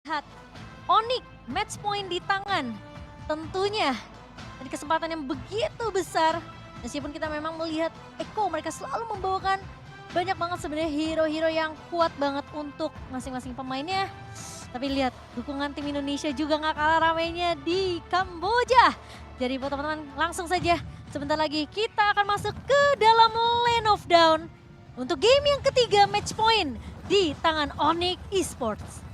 Lihat, Onyx match point di tangan. Tentunya dari kesempatan yang begitu besar. Meskipun kita memang melihat Eko mereka selalu membawakan banyak banget sebenarnya hero-hero yang kuat banget untuk masing-masing pemainnya. Tapi lihat dukungan tim Indonesia juga nggak kalah ramainya di Kamboja. Jadi buat teman-teman langsung saja sebentar lagi kita akan masuk ke dalam lane of down. Untuk game yang ketiga match point di tangan Onyx Esports.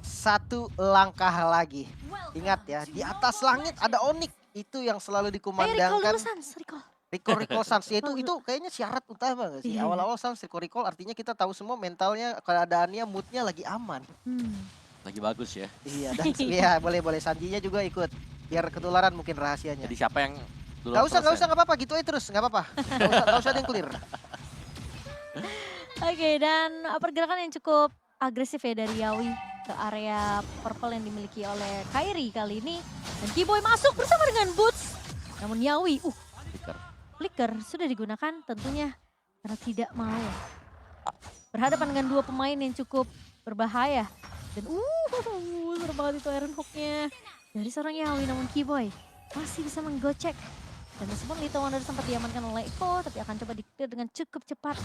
Satu langkah lagi. Ingat ya, di atas langit ada Onyx. Itu yang selalu Ayo recall dikumandangkan. dulu Sans, recall. Recall Sans. Ya, itu kayaknya syarat utama gak sih? Iya. Awal-awal Sans recall artinya kita tahu semua mentalnya, keadaannya, moodnya lagi aman. Lagi bagus ya. Iya, dan ya boleh-boleh Sanjinya juga ikut. Biar ketularan mungkin rahasianya. Jadi siapa yang dulu Gak usah, gak apa-apa. Gitu aja terus, gak apa-apa. Gak usah ada yang clear. Oke, dan pergerakan yang cukup agresif ya dari Yawi ke area purple yang dimiliki oleh Kairi kali ini. Dan Kiboy masuk bersama dengan Boots. Namun Yawi, Flicker. flicker sudah digunakan tentunya karena tidak mau berhadapan dengan dua pemain yang cukup berbahaya. Dan serem banget itu Iron Hook-nya dari seorang Yawi, namun Kiboy masih bisa menggocek. Dan meskipun Little Wonder sempat diamankan oleh Eko, tapi akan coba di-clear dengan cukup cepat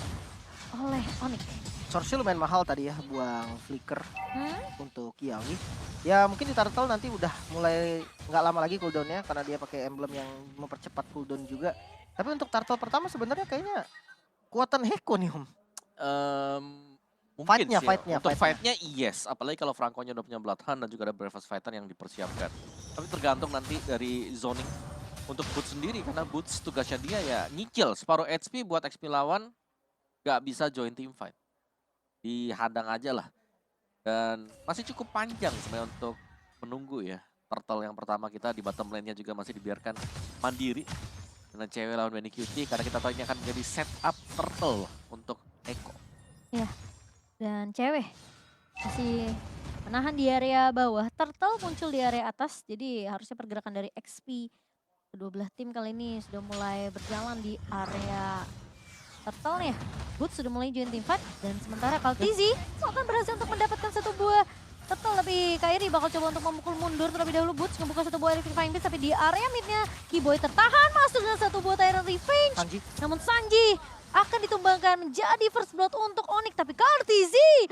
oleh Onyx. Source-nya lumayan mahal tadi ya, buang flicker untuk Yawi. Ya mungkin di Turtle nanti udah mulai nggak lama lagi cooldownnya karena dia pakai emblem yang mempercepat cooldown juga. Tapi untuk Turtle pertama sebenarnya kayaknya kuatan Heko nih Om. Mungkin Fight-nya, sih. fight-nya, Untuk fight-nya. fight-nya yes, apalagi kalau Franco-nya udah punya Bloodhound dan juga ada Breakfast Fighter yang dipersiapkan. Tapi tergantung nanti dari zoning untuk Boots sendiri, karena Boots tugasnya dia ya nyicil separuh HP buat XP lawan, gak bisa join team fight. Dihadang aja lah. Dan masih cukup panjang sebenarnya untuk menunggu ya. Turtle yang pertama kita di bottom lane-nya juga masih dibiarkan mandiri. Dengan cewek lawan Benny Cutie, karena kita tahu ini akan menjadi setup Turtle untuk Eko. Dan cewek masih menahan di area bawah. Turtle muncul di area atas, jadi harusnya pergerakan dari XP kedua belah tim kali ini sudah mulai berjalan di area Turtle ya. Boots sudah mulai join team fight, dan sementara Kaltizi akan berhasil untuk mendapatkan satu buah Turtle, tapi Kairi bakal coba untuk memukul mundur terlebih dahulu. Boots ngebuka satu buah Electrifying Beast, tapi di area midnya Kiboy tertahan masuk dengan satu buah Tyrant Revenge. Sanji. Namun Sanji akan ditumbangkan menjadi first blood untuk Onyx, tapi Kaltizi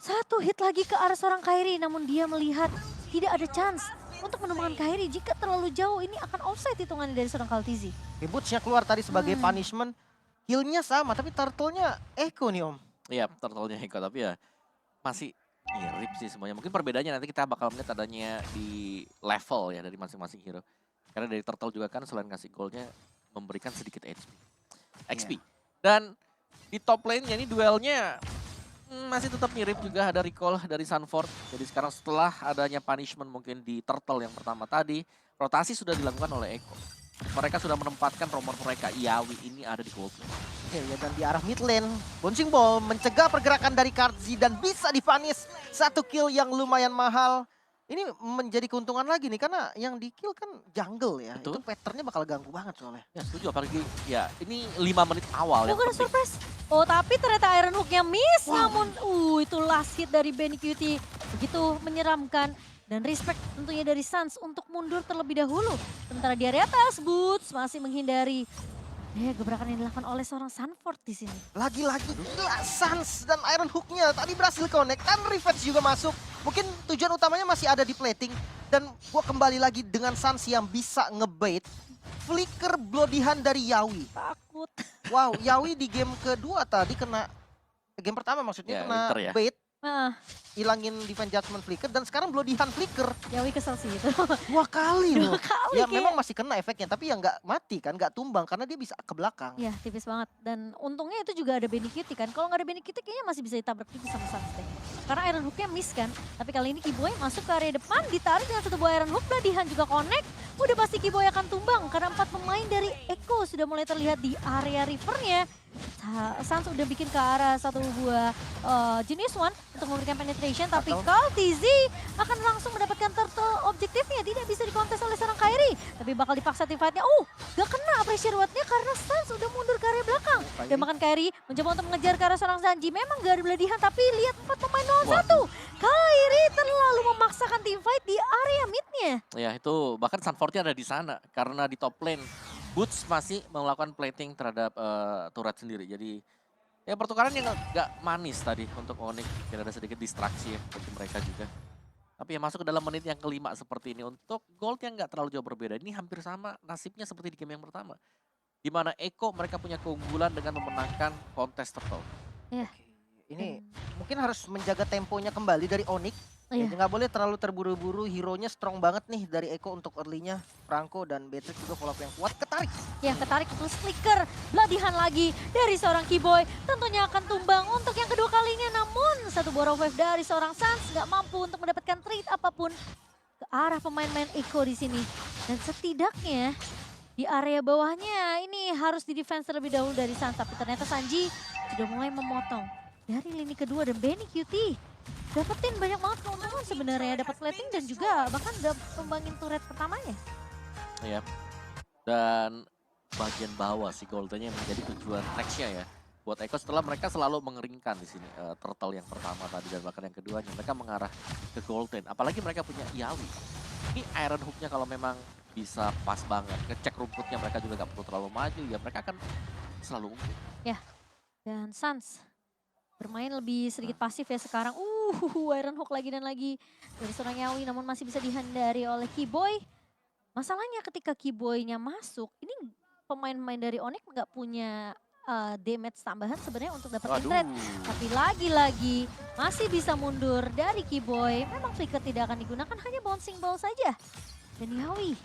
satu hit lagi ke arah seorang Kairi, namun dia melihat tidak ada chance untuk menemukan Kairi. Jika terlalu jauh ini akan offside hitungannya dari seorang Kaltizi. Boots-nya keluar tadi sebagai punishment. Heal-nya sama tapi Turtle-nya Eko nih Om. Iya, Turtle-nya Eko, tapi ya masih mirip sih semuanya. Mungkin perbedaannya nanti kita bakal melihat adanya di level ya dari masing-masing hero. Karena dari Turtle juga kan selain ngasih gold-nya memberikan sedikit XP. Dan di top lane-nya ini duelnya masih tetap mirip juga, ada recall dari Sunford. Jadi sekarang setelah adanya punishment mungkin di Turtle yang pertama tadi, rotasi sudah dilakukan oleh Eko. Mereka sudah menempatkan romer mereka, Yawi ini ada di gold lane. Oke, ya, dan di arah mid lane, Bouncing Ball mencegah pergerakan dari Kartzi dan bisa divanis. Satu kill yang lumayan mahal. Ini menjadi keuntungan lagi nih karena yang di kill kan jungle ya. Betul. Itu patternnya bakal ganggu banget soalnya. Ya setuju, apalagi ya ini 5 menit awal yang Bukan penting. surprise. Oh, tapi ternyata Iron Hook-nya miss. Namun itu last hit dari Benny Cutie begitu menyeramkan. Dan respect tentunya dari Sans untuk mundur terlebih dahulu. Sementara di area atas, Boots masih menghindari gebrakan yang dilakukan oleh seorang Sunford di sini. Lagi-lagi gila Sans dan Iron Hook-nya tadi berhasil connect dan Revenge juga masuk. Mungkin tujuan utamanya masih ada di plating. Dan gua kembali lagi dengan Sans yang bisa ngebait flicker Bloodihan dari Yawi. Takut. Wow, Yawi di game kedua tadi kena, game pertama maksudnya Ya, kena Winter ya. bait. Nah, Hilangin Divine Judgment Flicker dan sekarang Bloodihan Flicker. Yawi kesel sih itu. 2 kali loh. Dua kali Ya kayak. memang masih kena efeknya tapi ya nggak mati kan, nggak tumbang karena dia bisa ke belakang. Ya tipis banget. Dan untungnya itu juga ada Benny Cutie kan. Kalau nggak ada Benny Cutie kayaknya masih bisa ditabrak tipis sama Sunstay. Karena Iron Hook-nya miss kan. Tapi kali ini Kiboy masuk ke area depan, ditarik dengan satu buah Iron Hook. Bloodihan juga connect. Udah pasti Kiboy akan tumbang karena 4 pemain dari Eko sudah mulai terlihat di area rivernya. Sans udah bikin ke arah satu buah Genius One untuk memberikan penetration, tapi Kaltizi akan langsung mendapatkan turtle objektifnya, tidak bisa dikontes oleh seorang Kairi. Tapi Tapi bakal dipaksa tim fight-nya. Gak kena pressure ward-nya karena Sans udah mundur ke area belakang. Dan makan Kairi mencoba untuk mengejar ke arah seorang Sanji. Memang gak ada beledihan tapi lihat 4 pemain 0-1. Kairi terlalu memaksakan tim fight di area mid-nya. Ya itu bahkan Sunfortnya ada di sana karena di top lane Boots masih melakukan plating terhadap turret sendiri. Jadi ya pertukaran yang gak manis tadi untuk Onyx. Mungkin ada sedikit distraksi ya bagi mereka juga. Tapi ya masuk ke dalam menit yang kelima seperti ini. Untuk gold yang gak terlalu jauh berbeda. Ini hampir sama nasibnya seperti di game yang pertama. Di mana Eko mereka punya keunggulan dengan memenangkan kontes turtle. Iya. Ini mungkin harus menjaga temponya kembali dari Onyx. Iya. Jadi nggak boleh terlalu terburu-buru, hero-nya strong banget nih dari Eko untuk early-nya. Franco dan Beatrix juga follow up yang kuat, ketarik. Ya ketarik plus flicker, beladihan lagi dari seorang Keyboy. Tentunya akan tumbang untuk yang kedua kalinya. Namun satu borrow wave dari seorang Sans nggak mampu untuk mendapatkan trade apapun ke arah pemain-pemain Eko di sini. Dan setidaknya di area bawahnya ini harus di defense terlebih dahulu dari Sans. Tapi ternyata Sanji sudah mulai memotong dari lini kedua dan Benny Cutie dapetin banyak banget keuntungan sebenarnya, dapat plating dan juga bahkan udah tumbangin turret pertamanya. Ya. Dan bagian bawah si Goldennya menjadi tujuan nextnya ya. Buat Eko setelah mereka selalu mengeringkan di sini turtle yang pertama tadi dan bahkan yang keduanya mereka mengarah ke Golden. Apalagi mereka punya Yawi. Ini Iron Hook-nya kalau memang bisa pas banget, ngecek rumputnya mereka juga gak perlu terlalu maju ya mereka akan selalu unggul. Ya. Dan Sans bermain lebih sedikit pasif ya sekarang. Iron Hook lagi dan lagi dari seorang Yawi namun masih bisa dihindari oleh Keyboy. Masalahnya ketika Keyboy-nya masuk, ini pemain-pemain dari Onyx nggak punya damage tambahan sebenarnya untuk dapetin trade. Tapi lagi-lagi masih bisa mundur dari Keyboy. Memang flicker tidak akan digunakan, hanya bouncing ball saja. Dan Yawi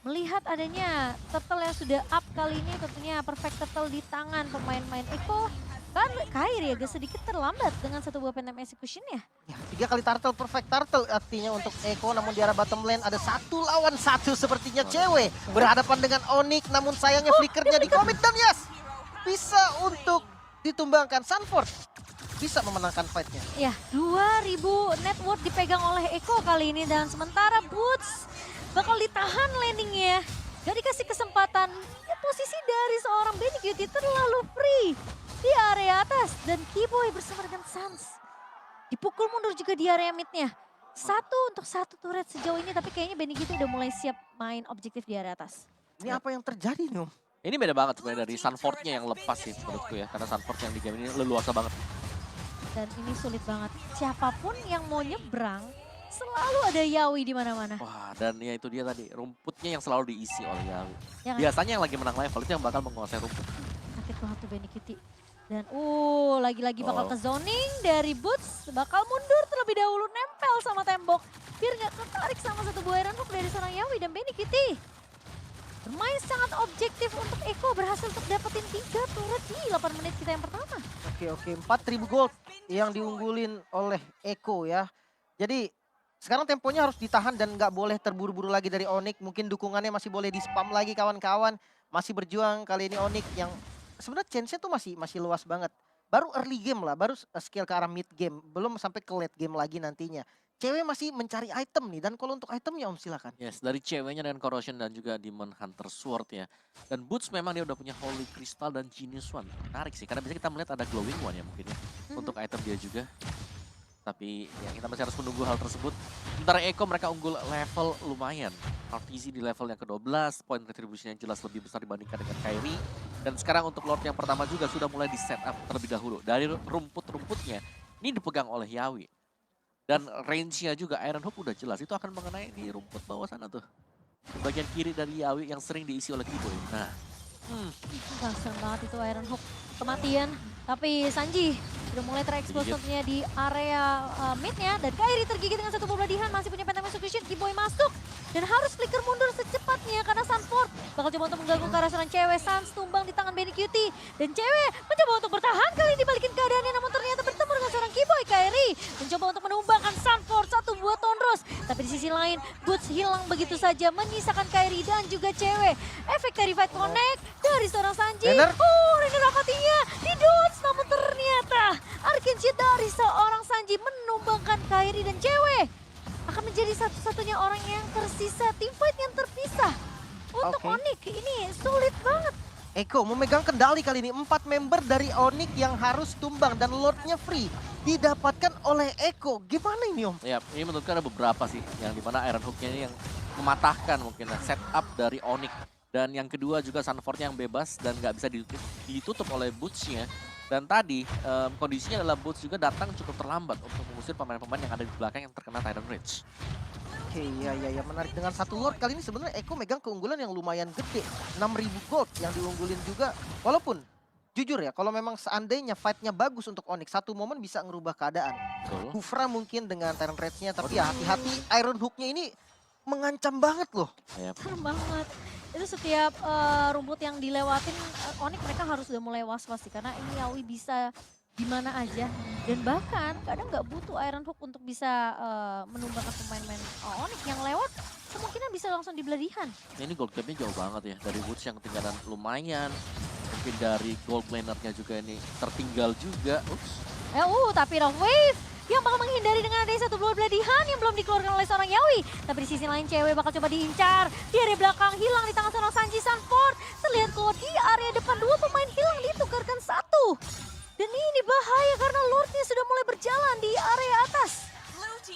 melihat adanya turtle yang sudah up kali ini, tentunya perfect turtle di tangan pemain-pemain Eko. Kan Kairi agak sedikit terlambat dengan satu buah Phantom Execution-nya. Ya, 3 kali turtle, perfect turtle artinya untuk Eko. Namun di arah bottom lane ada 1 lawan 1 sepertinya cewek. Berhadapan dengan Onyx namun sayangnya flickernya di commit dan yes! Bisa untuk ditumbangkan. Sunford bisa memenangkan fight-nya. Ya, 2000 net worth dipegang oleh Eko kali ini. Dan sementara Boots bakal ditahan landingnya. Gak dikasih kesempatan. Ya, posisi dari seorang Benny Cutie terlalu free di area atas. Dan Keyboy bersama dengan Sans dipukul mundur juga di area midnya. 1 untuk 1 turret sejauh ini. Tapi kayaknya Benny Cutie udah mulai siap main objektif di area atas. Ini apa yang terjadi nih? Ini beda banget sebenarnya dari Sunfortnya yang lepas sih menurutku ya. Karena Sunfort yang di game ini leluasa banget. Dan ini sulit banget. Siapapun yang mau nyebrang, selalu ada Yawi di mana-mana. Wah, dan ya itu dia tadi, rumputnya yang selalu diisi oleh Yawi. Ya kan? Biasanya yang lagi menang level itu yang bakal menguasai rumput. Sakit banget tuh Benny Cutie. Dan lagi-lagi bakal ke zoning dari Boots. Bakal mundur terlebih dahulu, nempel sama tembok. Biar gak ketarik sama satu buah Iron Hook dari seorang Yawi dan Benny Cutie. Bermain sangat objektif untuk Eko, berhasil untuk dapetin 3 turret di 8 menit kita yang pertama. Oke, 4.000 gold yang diunggulin oleh Eko ya. Jadi sekarang temponya harus ditahan dan nggak boleh terburu-buru lagi dari Onyx. Mungkin dukungannya masih boleh di-spam lagi kawan-kawan. Masih berjuang kali ini Onyx yang sebenarnya chance-nya tuh masih luas banget. Baru early game lah, baru skill ke arah mid game. Belum sampai ke late game lagi nantinya. Cewek masih mencari item nih, dan kalau untuk itemnya Om silakan. Yes, dari ceweknya dengan Corrosion dan juga Demon Hunter Sword ya. Dan Boots memang dia udah punya Holy Crystal dan Genius One. Menarik sih, karena biasanya kita melihat ada Glowing One ya mungkin ya. Untuk item dia juga. Tapi ya kita masih harus menunggu hal tersebut. Sementara Eko mereka unggul level lumayan. RTZ di level yang ke-12, point retribution yang jelas lebih besar dibandingkan dengan Kairi. Dan sekarang untuk Lord yang pertama juga sudah mulai di setup terlebih dahulu. Dari rumput-rumputnya, ini dipegang oleh Yawi. Dan range-nya juga Iron Hook udah jelas, itu akan mengenai di rumput bawah sana tuh. Di bagian kiri dari Yawi yang sering diisi oleh Keyboy. Nah, Serem banget itu Iron Hook, kematian. Tapi Sanji sudah mulai terekspos tentunya di area mid-nya. Dan Kairi tergigit dengan satu peladihan, masih punya Phantom Execution. Keyboy masuk dan harus flicker mundur secepatnya karena Sunford bakal coba untuk mengganggu ke arah seorang cewek. Sans tumbang di tangan Benny Cutie. Dan cewek mencoba untuk bertahan, kali ini dibalikin keadaannya namun ternyata bertemu dengan seorang Keyboy. Kairi mencoba untuk menumbangkan Sunford, satu buah Tonros. Tapi di sisi lain, Boots hilang begitu saja, menyisakan Kairi dan juga cewek. Efek Terrified Connect dari seorang Sanji. Renner Akatinya di dodge, namun ternyata Arcane Shield dari seorang Sanji menumbangkan Kairi dan cewek akan menjadi satu-satunya orang yang tersisa, teamfight yang terpisah. Untuk Oke. Onyx ini sulit banget. Eko memegang kendali kali ini. 4 member dari Onyx yang harus tumbang dan Lordnya free didapatkan oleh Eko. Gimana ini Om? Ya, ini menurutku ada beberapa sih yang dimana Iron Hook-nya ini yang mematahkan mungkin setup dari Onyx. Dan yang kedua juga Sunford yang bebas dan nggak bisa ditutup oleh Boots-nya. Dan tadi kondisinya adalah Boots juga datang cukup terlambat untuk mengusir pemain-pemain yang ada di belakang yang terkena Tyrant Rage. Oke, ya menarik. Dengan satu Lord kali ini sebenarnya Eko megang keunggulan yang lumayan gede. 6.000 gold yang diunggulin juga. Walaupun jujur ya, kalau memang seandainya fight-nya bagus untuk Onyx, satu momen bisa ngerubah keadaan. Betul. Kufra mungkin dengan Tyrant Rage-nya, tapi ya hati-hati Iron Hook-nya ini mengancam banget loh. Ya, Serem banget. Itu setiap rumput yang dilewatin Onyx mereka harus udah mulai was-was sih. Karena ini Yawi bisa di mana aja. Dan bahkan kadang nggak butuh Iron Hook untuk bisa menumbangkan pemain-pemain Onyx yang lewat. Kemungkinan bisa langsung dibeladihan. ini gold gap-nya jauh banget ya. Dari Woods yang ketinggalan lumayan. Mungkin dari gold laner-nya juga ini tertinggal juga. Ups. Tapi Rough Wave yang bakal menghindari dengan adanya satu buah beladihan yang belum dikeluarkan oleh seorang Yawi. Tapi di sisi lain cewek bakal coba diincar. Di area belakang hilang di tangan seorang Sanji Sanford. Terlihat keluar di area depan, dua pemain hilang ditukarkan satu. Dan ini bahaya karena Lordnya sudah mulai berjalan di area atas.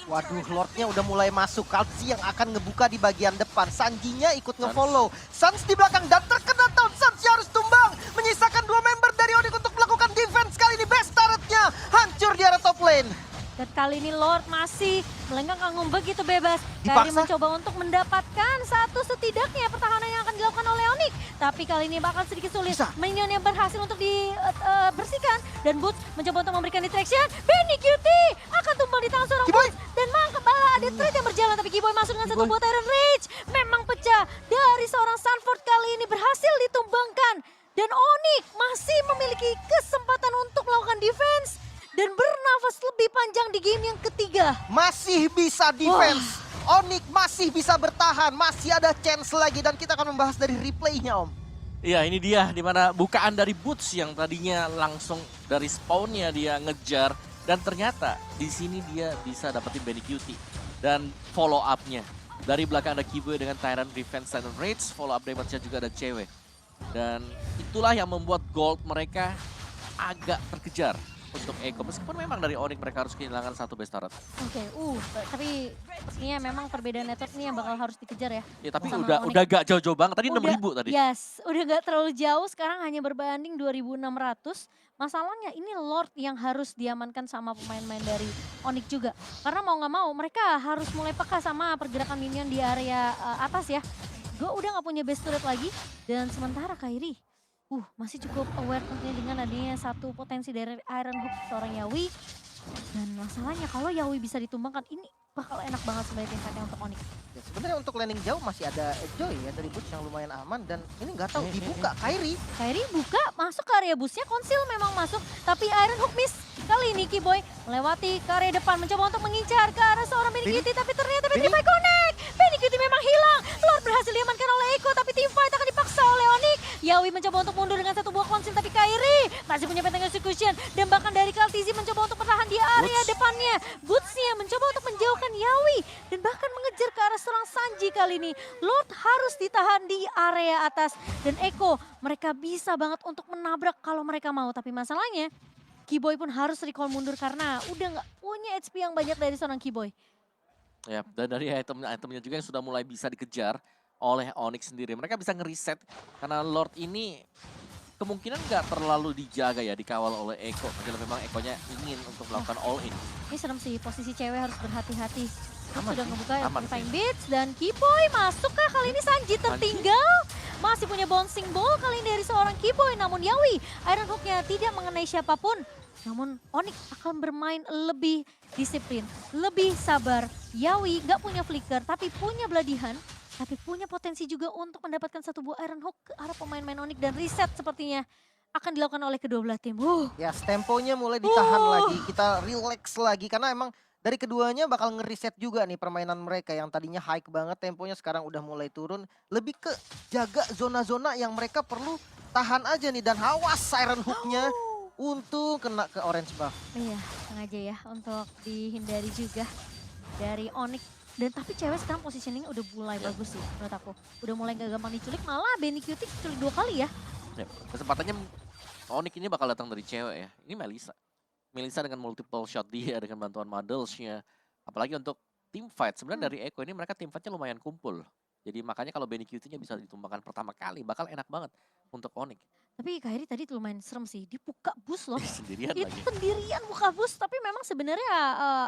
Waduh, Lordnya udah mulai masuk. Kalsi yang akan ngebuka di bagian depan. Sanjinya ikut ngefollow. Sans di belakang dan terkena down. Sans harus tumbang. Menyisakan 2 member dari Onyx untuk melakukan defense. Kali ini best turretnya hancur di area top lane. Dan kali ini Lord masih melenggang kanggung begitu bebas. Dipaksa. Kyrie mencoba untuk mendapatkan satu setidaknya pertahanan yang akan dilakukan oleh Onyx. Tapi kali ini bakal sedikit sulit. Bisa. Minion yang berhasil untuk dibersihkan. Dan Boots mencoba untuk memberikan distraction. Benny Cutie akan tumbang di tangan seorang Kiboy. Boots. Dan malah ada trade yang berjalan. Tapi Kiboy masuk dengan satu Kiboy. buah Tyrant Rage. Memang pecah dari seorang Sanford kali ini berhasil ditumbangkan. Dan Onyx masih memiliki kesempatan untuk melakukan defense. Dan bernafas lebih panjang di game yang ketiga. Masih bisa defense. Onyx masih bisa bertahan. Masih ada chance lagi. Dan kita akan membahas dari replaynya Om. Iya, ini dia dimana bukaan dari Boots yang tadinya langsung dari spawnnya dia ngejar. Dan ternyata di sini dia bisa dapetin Benny Cutie. Dan follow up-nya. Dari belakang ada Kiboy dengan Tyrant Defense Tyrant Rage. Follow up damage-nya juga ada cewek. Dan itulah yang membuat gold mereka agak terkejar untuk Eko. Meskipun memang dari Onyx mereka harus kehilangan satu best turret. Oke, tapi sepertinya memang perbedaan network ini yang bakal harus dikejar ya. Ya tapi Sama udah Onyx. gak jauh-jauh banget. Tadi 6.000 tadi. Yes, udah gak terlalu jauh. Sekarang hanya berbanding 2.600. Masalahnya ini Lord yang harus diamankan sama pemain-pemain dari Onyx juga. Karena mau nggak mau mereka harus mulai peka sama pergerakan minion di area atas ya. Gue udah gak punya best turret lagi. Dan sementara Kyrie masih cukup aware tentunya dengan adanya satu potensi dari Iron Hook seorang Yawi. Dan masalahnya kalau Yawi bisa ditumbangkan ini bakal enak banget sebagai tingkatnya untuk Onyx. Ya, sebenarnya untuk landing jauh masih ada Joy ya dari Boots yang lumayan aman. Dan ini nggak tahu dibuka Kyrie. Kyrie buka, masuk ke area busnya, Konsil memang masuk. Tapi Iron Hook miss. Kali ini Kiboy melewati ke area depan, mencoba untuk mengincar ke arah seorang Benny Cutie. Tapi ternyata Benny Cutie connect. Benny Cutie memang hilang. Lord berhasil diamankan oleh Eko, tapi teamfight akan dipaksa oleh Onyx. Yawi mencoba untuk mundur dengan satu buah Konsil, tapi Kyrie masih punya Pentang Execution. Dan bahkan dari Kaltizi mencoba untuk bertahan di area depannya. Boots-nya mencoba untuk menjauhkan Yawi. Dan bahkan mengejar ke arah seorang Sanji kali ini. Lord harus ditahan di area atas. Dan Eko, mereka bisa banget untuk menabrak kalau mereka mau. Tapi masalahnya, Kiboy pun harus recall mundur karena udah nggak punya HP yang banyak dari seorang Kiboy. Ya, dan dari itemnya juga yang sudah mulai bisa dikejar oleh Onyx sendiri. Mereka bisa ngereset karena Lord ini kemungkinan nggak terlalu dijaga ya, dikawal oleh Eko. Padahal memang Ekonya ingin untuk melakukan all in. Ini serem sih, posisi cewek harus berhati-hati. Aman Sudah sih, ngebuka aman Divine sih. Beats dan Kiboy masuk kah kali ini Sanji tertinggal. Masih punya bouncing ball kali ini dari seorang Kiboy. Namun Yawi, Iron Hook-nya tidak mengenai siapapun. Namun Onyx akan bermain lebih disiplin, lebih sabar. Yawi nggak punya flicker tapi punya beladihan. Tapi punya potensi juga untuk mendapatkan satu buah Iron Hook ke arah pemain-pemain Onyx. Dan reset sepertinya akan dilakukan oleh kedua belah tim. Ya, temponya mulai ditahan lagi. Kita relax lagi karena emang dari keduanya bakal ngeriset juga nih permainan mereka yang tadinya high banget, temponya sekarang udah mulai turun. Lebih ke jaga zona-zona yang mereka perlu tahan aja nih. Dan awas Iron Hook-nya untung kena ke orange buff. Iya, sengaja ya untuk dihindari juga. dari Onyx. Dan tapi cewek sekarang positioning udah mulai bagus sih menurut aku. Udah mulai gak gampang diculik, malah Benny Cutie diculik 2 kali ya. Kesempatannya Onyx ini bakal datang dari cewek ya. Ini Melissa. Melissa dengan multiple shot dia, dengan bantuan Muddles-nya. Apalagi untuk team fight. Sebenarnya dari Echo ini mereka team fight-nya lumayan kumpul. Jadi makanya kalau Benny Cutie-nya bisa ditumbangkan pertama kali, bakal enak banget untuk Onyx. Tapi Kairi tadi tuh lumayan serem sih, dia buka bus loh. Sendirian Itu lagi. sendirian buka bus, tapi memang sebenarnya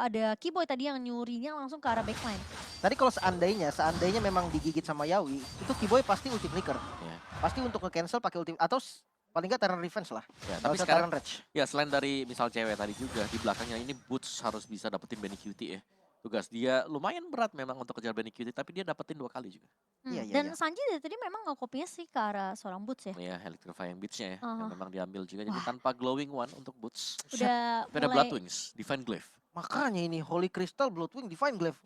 ada Keyboy tadi yang nyurinya langsung ke arah backline. Tadi kalau seandainya memang digigit sama Yawi, itu Keyboy pasti ulti flicker. Ya. Pasti untuk nge-cancel pakai ulti, atau paling nggak Terran Revenge lah. Ya, Nggak tapi usah sekarang Terran Rage. ya selain dari misal cewek tadi juga di belakangnya ini Boots harus bisa dapetin Benny Cutie ya. Tugas dia lumayan berat memang untuk kejar Benny Cutie, tapi dia dapetin 2 kali juga. Iya, iya, Dan iya. Sanji dari tadi memang nge-copy-nya sih ke arah seorang Boots ya. Ya, Electrifying Beats-nya ya, yang Oh. memang diambil juga. Jadi tanpa Glowing One untuk Boots. Udah Tapi ada mulai Blood Wings, Divine Glaive. Makanya ini Holy Crystal, Bloodwing, Divine Glaive.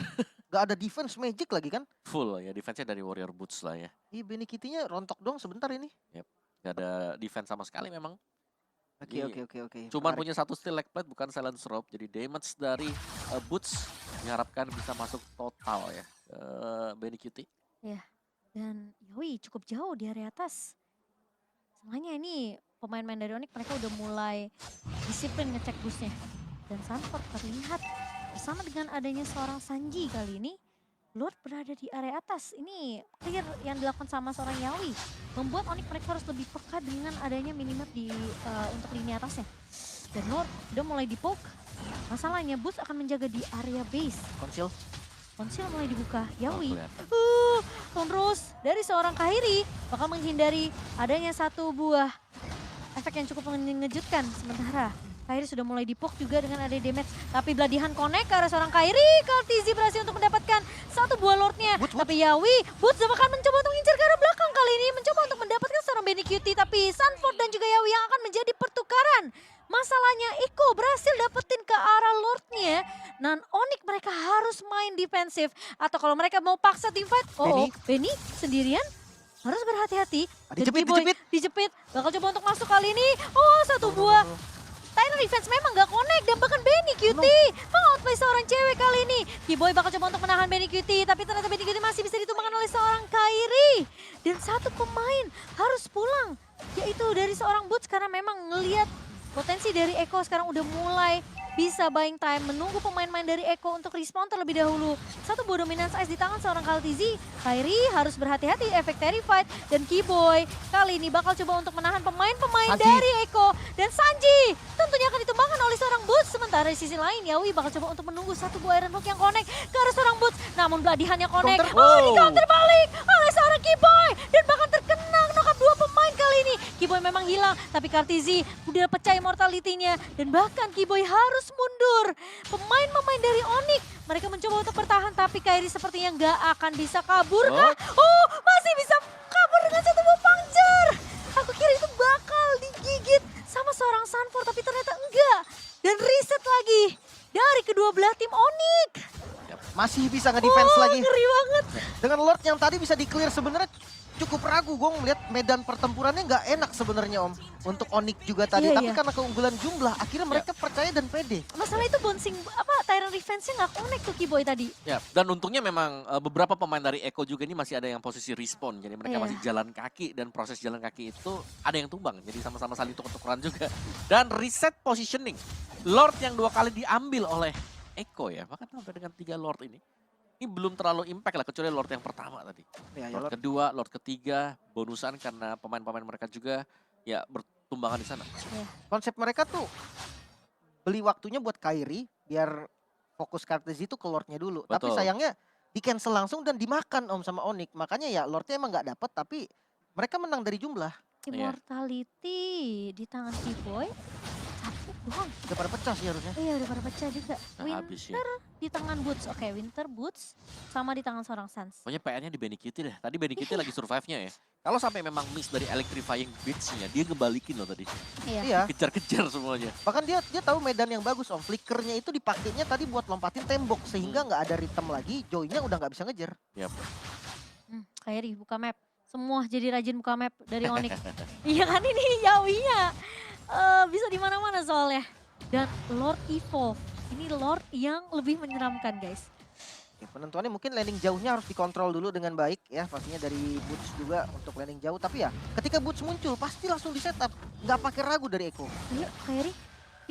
Gak ada defense magic lagi kan? Full ya, defense-nya dari Warrior Boots lah ya. Iya, Benny Kitty-nya rontok dong sebentar ini. Gak ada defense sama sekali memang. Oke, Jadi, oke. Cuman Menarik. punya satu steel leg plate, bukan silence rope. Jadi damage dari Boots diharapkan bisa masuk total ya. Benny Cutie. dan Yawi cukup jauh di area atas. Soalnya ini pemain-pemain dari Onyx mereka udah mulai disiplin ngecek busnya. Dan Sanford terlihat bersama dengan adanya seorang Sanji kali ini. Lord berada di area atas. Ini clear yang dilakukan sama seorang Yawi. Membuat Onyx mereka harus lebih peka dengan adanya minimap di untuk lini atasnya. Dan Lord udah mulai di-poke. Masalahnya Boots akan menjaga di area base. Konsil. Konsil mulai dibuka. Yawi. kelihatan. Terus dari seorang Kairi bakal menghindari adanya satu buah efek yang cukup mengejutkan. Sementara Kairi sudah mulai dipok juga dengan ada damage. Tapi Bladihan connect ke arah seorang Kairi. Kaltizi berhasil untuk mendapatkan satu buah lordnya. Boots. Tapi Yawi, Boots bahkan mencoba untuk mengincar ke arah belakang kali ini. Mencoba untuk mendapatkan seorang Benny Cutie. Tapi Sanford dan juga Yawi yang akan menjadi pertukaran. Masalahnya Iko berhasil dapetin ke arah lordnya. Dan Onyx mereka harus main defensif. Atau kalau mereka mau paksa team fight. Benny sendirian harus berhati-hati. Dan Dijepit, Keyboy dijepit. Bakal coba untuk masuk kali ini. Satu buah. Tyrant Defense memang gak connect dan bahkan Benny Cutie mengoutplay seorang cewek kali ini. Keyboy bakal coba untuk menahan Benny Cutie, tapi ternyata Benny Cutie masih bisa ditumbangkan oleh seorang Kairi. Dan satu pemain harus pulang, yaitu dari seorang Boots karena memang ngelihat potensi dari Eko sekarang udah mulai bisa buying time, menunggu pemain-pemain dari Eko untuk respon terlebih dahulu. Satu buah dominance ice di tangan seorang Kaltizi. Kairi harus berhati-hati efek Terrified. Dan Keyboy kali ini bakal coba untuk menahan pemain-pemain dari Eko. Dan Sanji tentunya akan ditumbangkan oleh seorang Boots. Sementara di sisi lain Yawi bakal coba untuk menunggu satu buah Iron Hook yang connect ke arah seorang Boots. Namun Bladihannya connect. Di counter balik oleh seorang Keyboy. Dan bahkan terkena knock-up dua pemain kali ini. Keyboy memang hilang, tapi Kaltizi udah pecah immortality-nya. Dan bahkan Keyboy harus mundur. Pemain-pemain dari Onyx, mereka mencoba untuk bertahan, tapi Kairi sepertinya nggak akan bisa kabur kah? Masih bisa kabur dengan satu buah puncture. Aku kira itu bakal digigit sama seorang Sanford, tapi ternyata enggak. Dan reset lagi dari kedua belah tim Onyx. Masih bisa nge-defense lagi. Ngeri banget. Dengan Lord yang tadi bisa di-clear sebenarnya cukup ragu. Gue ngeliat medan pertempurannya nggak enak sebenarnya Om. Untuk Onyx juga tadi. Iya, Tapi iya. karena keunggulan jumlah, akhirnya mereka percaya dan pede. Masalah itu bouncing, Tyrant Defense-nya nggak connect tuh Keyboy tadi. Ya, dan untungnya memang beberapa pemain dari Eko juga ini masih ada yang posisi respawn. Jadi mereka Iya. masih jalan kaki dan proses jalan kaki itu ada yang tumbang. Jadi sama-sama saling tuker-tukeran juga. Dan reset positioning. Lord yang 2 kali diambil oleh Eko ya. Bahkan sampai dengan 3 Lord ini. Ini belum terlalu impact lah kecuali Lord yang pertama tadi. Ya, Lord kedua, Lord ketiga, bonusan karena pemain-pemain mereka juga ya bertumbangan di sana. Konsep mereka tuh beli waktunya buat Kairi biar fokus Kaltizi itu ke Lordnya dulu. Tapi Betul. sayangnya di cancel langsung dan dimakan Om sama Onyx. Makanya ya Lordnya emang nggak dapet tapi mereka menang dari jumlah. Immortality di tangan Keyboy. Satu doang. Udah pada pecah sih harusnya. Iya udah pada pecah juga. Nah, habis ya. Winter di tangan Boots. Oke, Winter Boots sama di tangan seorang Sans. Pokoknya PR-nya di Benny Cutie deh. Tadi Benny Cutie lagi survive-nya ya. Kalau sampai memang miss dari electrifying beats-nya, dia ngebalikin loh tadi. Iya. Kejar-kejar semuanya. Bahkan dia tahu medan yang bagus Om. Flickernya itu dipakainya tadi buat lompatin tembok sehingga nggak ada rhythm lagi. Joy-nya udah nggak bisa ngejar. Kairi buka map. Semua jadi rajin buka map dari Onyx. Iya kan ini Yawinya. Bisa di mana-mana soalnya. Dan Lord Evolve. Ini Lord yang lebih menyeramkan guys. Penentuannya mungkin landing jauhnya harus dikontrol dulu dengan baik ya, pastinya dari Boots juga untuk landing jauh. Tapi ya ketika Boots muncul pasti langsung di setup, nggak pakai ragu dari Eko. Yuk Kairi,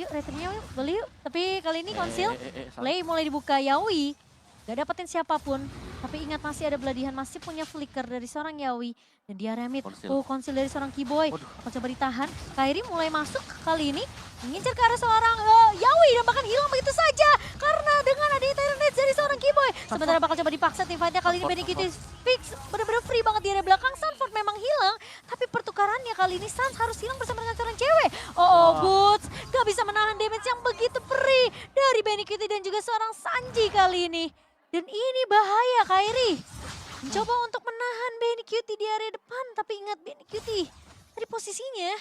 yuk return-nya yuk, beli yuk. Tapi kali ini konsil, salah. play mulai dibuka Yawi. Gak dapetin siapapun, tapi ingat masih ada Beladihan, masih punya flicker dari seorang Yawi. Dan dia remit, konsil dari seorang Keyboy. Akan coba ditahan, Kairi mulai masuk kali ini. Mengincar ke arah seorang Yawi dan bahkan hilang begitu saja. Karena dengan adanya Tyrant Rage dari seorang Keyboy. Sementara bakal coba dipaksa teamfight-nya kali ini Benikiti fix. Bener-bener free banget di area belakang, Sanford memang hilang. Tapi pertukarannya kali ini Sans harus hilang bersama dengan seorang cewek. Boots gak bisa menahan damage yang begitu free dari Benikiti dan juga seorang Sanji kali ini. Dan ini bahaya Kairi. Mencoba untuk menahan Benikiti di area depan. Tapi ingat Benikiti dari posisinya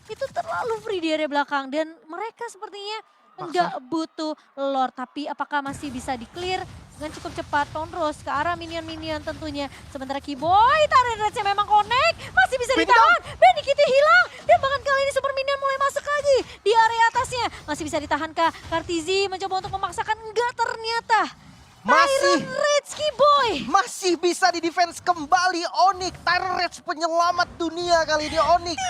itu terlalu free di area belakang. Dan mereka sepertinya enggak butuh Lord. Tapi apakah masih bisa di-clear dengan cukup cepat. Tonros ke arah minion-minion tentunya. Sementara Keyboy, Tyrant Rage memang connect. Masih bisa ditahan. Benikiti hilang. Dan bahkan kali ini super minion mulai masuk lagi di area atasnya. Masih bisa ditahan kah? Kartizi mencoba untuk memaksakan. Enggak ternyata. Tyrant Rage Keyboy masih bisa di defense kembali Onyx. Tyrant Rage penyelamat dunia kali ini Onyx.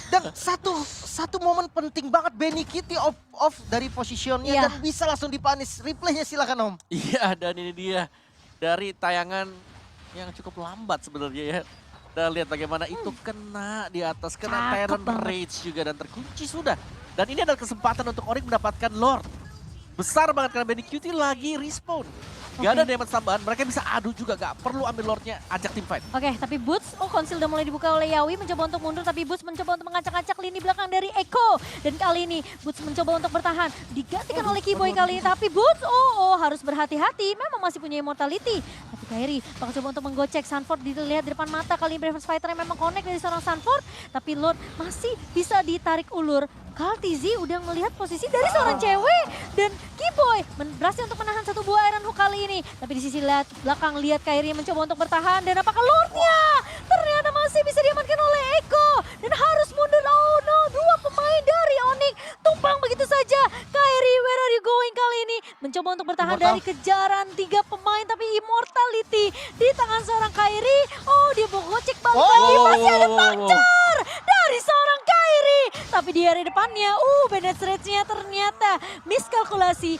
Dan satu momen penting banget Benikiti off dari positionnya dan bisa langsung dipanis. Replaynya silakan Om. Iya, dan ini dia dari tayangan yang cukup lambat sebenarnya ya. Dan lihat bagaimana itu kena di atas, kena Tyrant Rage juga dan terkunci sudah. Dan ini adalah kesempatan untuk Onyx mendapatkan Lord. Besar banget karena Benikiti lagi respawn. Gak ada damage tambahan, mereka bisa adu juga, gak perlu ambil Lordnya, ajak tim fight. Oke, tapi Boots, konsil udah mulai dibuka oleh Yawi, mencoba untuk mundur, tapi Boots mencoba untuk mengacak-acak lini belakang dari Eko. Dan kali ini Boots mencoba untuk bertahan, digantikan oleh Keyboy kali ini, tapi Boots, harus berhati-hati, memang masih punya immortality. Tapi Kairi bakal coba untuk menggocek, Sanford dilihat di depan mata, kali ini Bravers Fighter yang memang connect dari seorang Sanford, tapi Lord masih bisa ditarik ulur. Kartizi udah melihat posisi dari seorang cewek dan Keyboy berhasil untuk menahan satu buah Iron Hook kali ini. Tapi di sisi belakang lihat Kairi mencoba untuk bertahan dan apakah Lordnya ternyata masih bisa diamankan oleh Eko dan harus mundur. Oh no, dua pemain dari Onyx tumpang begitu saja. Kairi, where are you going kali ini? Mencoba untuk bertahan dari kejaran tiga pemain tapi immortality di tangan seorang Kairi. Dia gocek balik lagi, masih ada puncture dari seorang Kairi. Tapi di area depannya, Bennett Rage-nya ternyata miskalkulasi.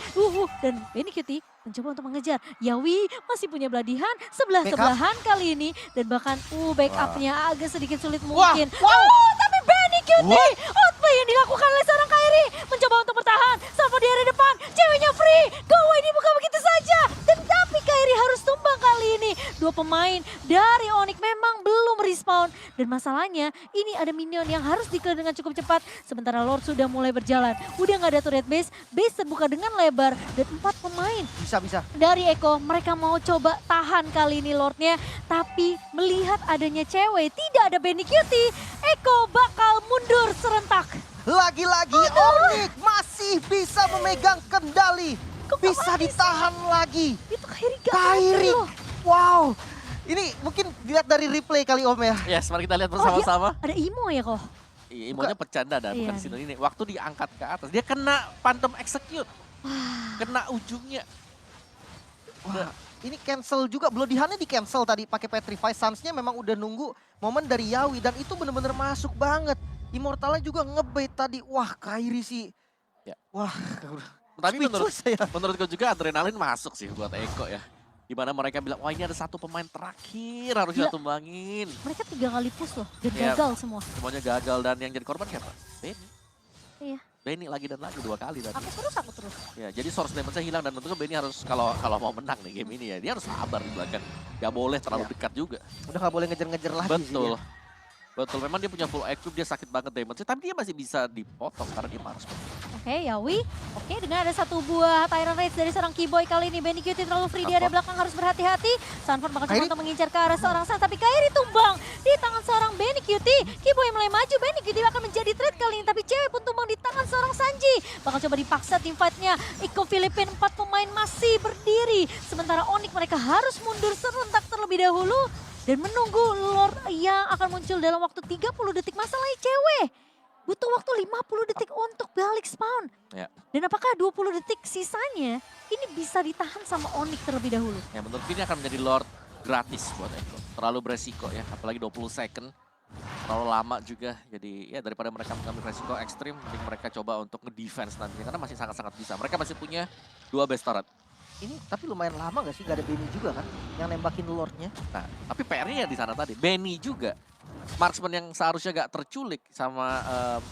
Dan Benikiti mencoba untuk mengejar. Yawi masih punya Beladihan, sebelah-sebelahan kali ini. Dan bahkan backupnya agak sedikit sulit mungkin. Tapi Benikiti, outplay yang dilakukan oleh seorang Kairi. Mencoba untuk bertahan, sampai di area depan. Ceweknya free, gawai dibuka begitu saja. Dan tapi Kairi harus tumbang kali ini. Dua pemain dari Onyx memang belum respawn. Dan masalahnya ini ada minion yang harus di-clear dengan cukup cepat. Sementara Lord sudah mulai berjalan. Udah nggak ada turret base terbuka dengan lebar. Dan 4 pemain bisa dari Eko, mereka mau coba tahan kali ini Lordnya. Tapi melihat adanya cewek, tidak ada Benikiti, Eko bakal mundur serentak. Lagi-lagi Onyx masih bisa memegang kendali. Bisa ditahan lagi. Itu Kairi Kairi. Wow. Ini mungkin dilihat dari replay kali Om ya. Yes, mari kita lihat bersama-sama. Ada Imo ya kok? Iya, Imonya pecah dada, bukan sini ini. Waktu diangkat ke atas, dia kena Phantom Execute. Kena ujungnya. Wah, ini cancel juga. Belodihannya di cancel tadi pakai Petrify. Suns-nya memang udah nunggu momen dari Yawi dan itu bener-bener masuk banget. Immortalnya juga ngebait tadi. Wah, Kairi sih. Ya. Wah, tapi menurutku juga adrenalin masuk sih buat Eko ya. Dimana mereka bilang, wah ini ada satu pemain terakhir harus kita tumbangin. Mereka 3 kali push loh dan gagal semua. Semuanya gagal dan yang jadi korban siapa? Benny. Iya. Benny lagi dan lagi 2 kali tadi. Aku terus. Ya, jadi source damage-nya hilang dan tentunya Benny harus kalau mau menang nih game ini ya, dia harus sabar di belakang. Gak boleh terlalu dekat juga. Udah gak boleh ngejar-ngejar lagi Betul. sih. Betul, memang dia punya full equip, dia sakit banget damage, tapi dia masih bisa dipotong karena dia harus. Oke, Yawi. Oke, dengan ada satu buah Tyrant Rage dari seorang Keyboy kali ini. Benikiti terlalu free di area belakang, harus berhati-hati. Sanford bakal coba untuk mengincar ke arah seorang Sans, tapi Kairi tumbang di tangan seorang Benikiti. Keyboy mulai maju, Benikiti akan menjadi trade kali ini, tapi cewek pun tumbang di tangan seorang Sanji. Bakal coba dipaksa tim fight-nya. Iko Filipin 4 pemain masih berdiri. Sementara Onyx mereka harus mundur serentak terlebih dahulu. Dan menunggu Lord yang akan muncul dalam waktu 30 detik. Masalahnya cewek butuh waktu 50 detik untuk balik spawn. Ya. Dan apakah 20 detik sisanya ini bisa ditahan sama Onyx terlebih dahulu? Ya menurut ini akan menjadi Lord gratis buat Eko. Terlalu beresiko ya, apalagi 20 second. Terlalu lama juga, jadi ya daripada mereka mengambil resiko ekstrim, mending mereka coba untuk nge-defense nantinya. Karena masih sangat-sangat bisa. Mereka masih punya 2 base turret. Ini tapi lumayan lama gak sih? Gak ada Benny juga kan yang nembakin Lordnya. Nah, tapi PR-nya ya di sana tadi. Benny juga. Marksman yang seharusnya gak terculik sama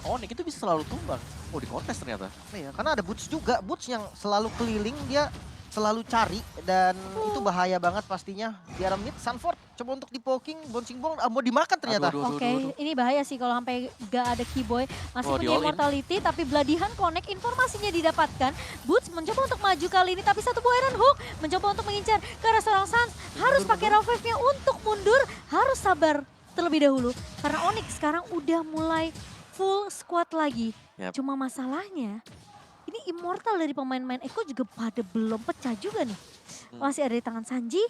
Onyx itu bisa selalu tumbang. Oh, di kontes ternyata. Iya, karena ada Boots juga. Boots yang selalu keliling, dia selalu cari. Dan itu bahaya banget pastinya. Di arah mid, Sanford coba untuk di-poking, bouncing ball, mau dimakan ternyata. Aduh, Oke, ini bahaya sih kalau sampai gak ada Keyboy. Masih Oh, punya di-all in. immortality, tapi Bloodihan Connect informasinya didapatkan. Boots mencoba untuk maju kali ini, tapi satu buah Iron Hook mencoba untuk mengincar ke arah seorang Sans. Harus pakai revive-nya untuk mundur, harus sabar terlebih dahulu. Karena Onyx sekarang udah mulai full squad lagi. Yap. Cuma masalahnya, ini immortal dari pemain-pemain Eko juga pada belum pecah juga nih. Masih ada di tangan Sanji.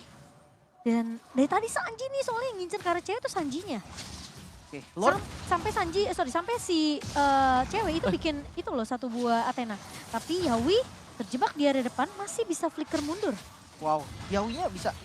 Dan dari tadi Sanji nih soalnya yang ngincer ke arah cewek itu Sanjinya. Oke, Lord. Sampai Sanji, sampai si cewek itu bikin itu loh satu buah Athena. Tapi Yawi terjebak di area depan masih bisa flicker mundur. Wow, Yawinya bisa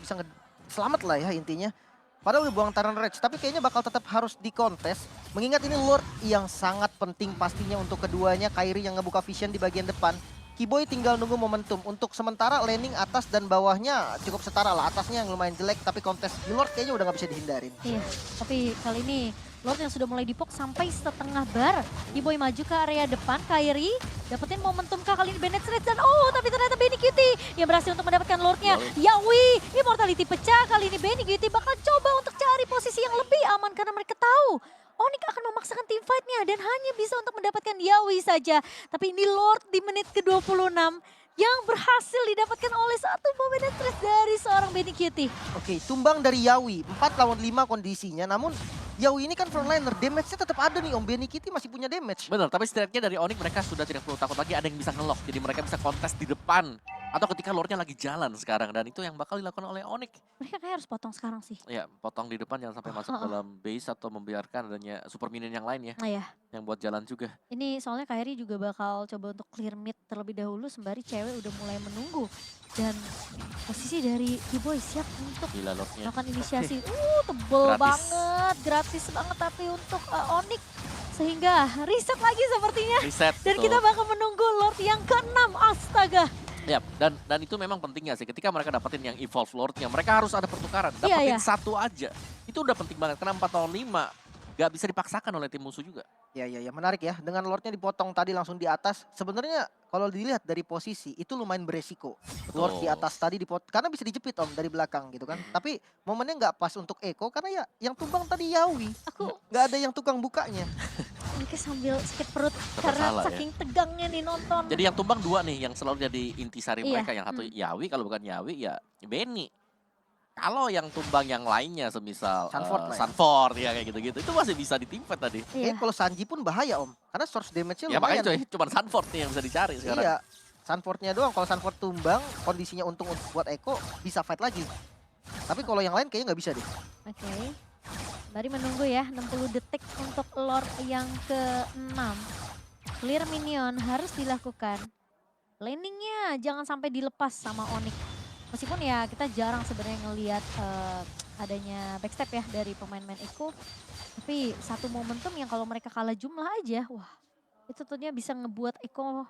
selamat lah ya intinya. Padahal udah buang Tyrant Rage, tapi kayaknya bakal tetap harus dikontes. Mengingat ini Lord yang sangat penting pastinya untuk keduanya. Kairi yang ngebuka vision di bagian depan. Keyboy tinggal nunggu momentum. Untuk sementara laning atas dan bawahnya cukup setara lah. Atasnya yang lumayan jelek, tapi kontes di Lord kayaknya udah nggak bisa dihindarin. Iya, tapi kali ini Lord yang sudah mulai dipok sampai setengah bar. Keyboy maju ke area depan, Kairi dapetin momentum kah kali ini Bennett Rage dan tapi ternyata Benny Cutie yang berhasil untuk mendapatkan Lordnya. Yawi, immortality pecah kali ini Benny Cutie bakal coba untuk cari posisi yang lebih aman karena mereka tahu Onyx akan memaksakan team fight-nya dan hanya bisa untuk mendapatkan Yawi saja. Tapi ini Lord di menit ke-26 yang berhasil didapatkan oleh satu Bennett Rage dari seorang Benny Cutie. Oke, tumbang dari Yawi. 4 lawan 5 kondisinya, namun Yawi ini kan frontliner, damage-nya tetap ada nih Om. Benny Kitty masih punya damage. Benar, tapi setidaknya dari Onyx mereka sudah tidak perlu takut lagi ada yang bisa nge-lock. Jadi mereka bisa kontes di depan. Atau ketika Lordnya lagi jalan sekarang. Dan itu yang bakal dilakukan oleh Onyx. Mereka kayak harus potong sekarang sih. Ya, potong di depan jangan sampai masuk dalam base atau membiarkan adanya super minion yang lain ya. Nah ya, Yang buat jalan juga. ini soalnya Kairi juga bakal coba untuk clear mid terlebih dahulu sembari cewek udah mulai menunggu. Dan posisi dari Keyboy siap untuk Gila Lordnya. melakukan inisiasi. Tebel Gratis. banget, gratis banget tapi untuk Onyx. Sehingga reset lagi sepertinya. Reset. Dan betul. kita bakal menunggu Lord yang ke-6, astaga. Ya, dan itu memang pentingnya sih. Ketika mereka dapetin yang evolve Lordnya, mereka harus ada pertukaran. Iya, Dapetin iya. satu aja. Itu udah penting banget. Karena 4 lawan 5 gak bisa dipaksakan oleh tim musuh juga. Ya, menarik ya. Dengan Lordnya dipotong tadi langsung di atas. Sebenarnya kalau dilihat dari posisi itu lumayan beresiko. Lord di atas tadi karena bisa dijepit Om dari belakang gitu kan. Tapi momennya nggak pas untuk Eko karena ya yang tumbang tadi Yawi. Aku Nggak ada yang tukang bukanya. ini sambil sakit perut Serba karena salah ya. saking tegangnya nih nonton. Jadi yang tumbang 2 nih yang selalu jadi intisari Iya, mereka. Yang satu Yawi, kalau bukan Yawi ya Benny. Kalau yang tumbang yang lainnya semisal Sanford lah ya. Sanford ya kayak gitu-gitu. Itu masih bisa ditimpat tadi. Iya. Kalau Sanji pun bahaya Om. Karena source damage-nya Ya makanya lumayan. coy, cuma Sanford nih yang bisa dicari sekarang. Iya. Sanfordnya doang. Kalau Sanford tumbang, kondisinya untung buat Eko bisa fight lagi. Tapi kalau yang lain kayaknya nggak bisa deh. Oke. Mari menunggu ya 60 detik untuk Lord yang ke-6. Clear minion harus dilakukan. Laningnya jangan sampai dilepas sama Onyx. Meskipun ya kita jarang sebenarnya ngelihat adanya backstep ya dari pemain-pemain Eko. Tapi satu momentum yang kalau mereka kalah jumlah aja, wah itu tentunya bisa ngebuat Eko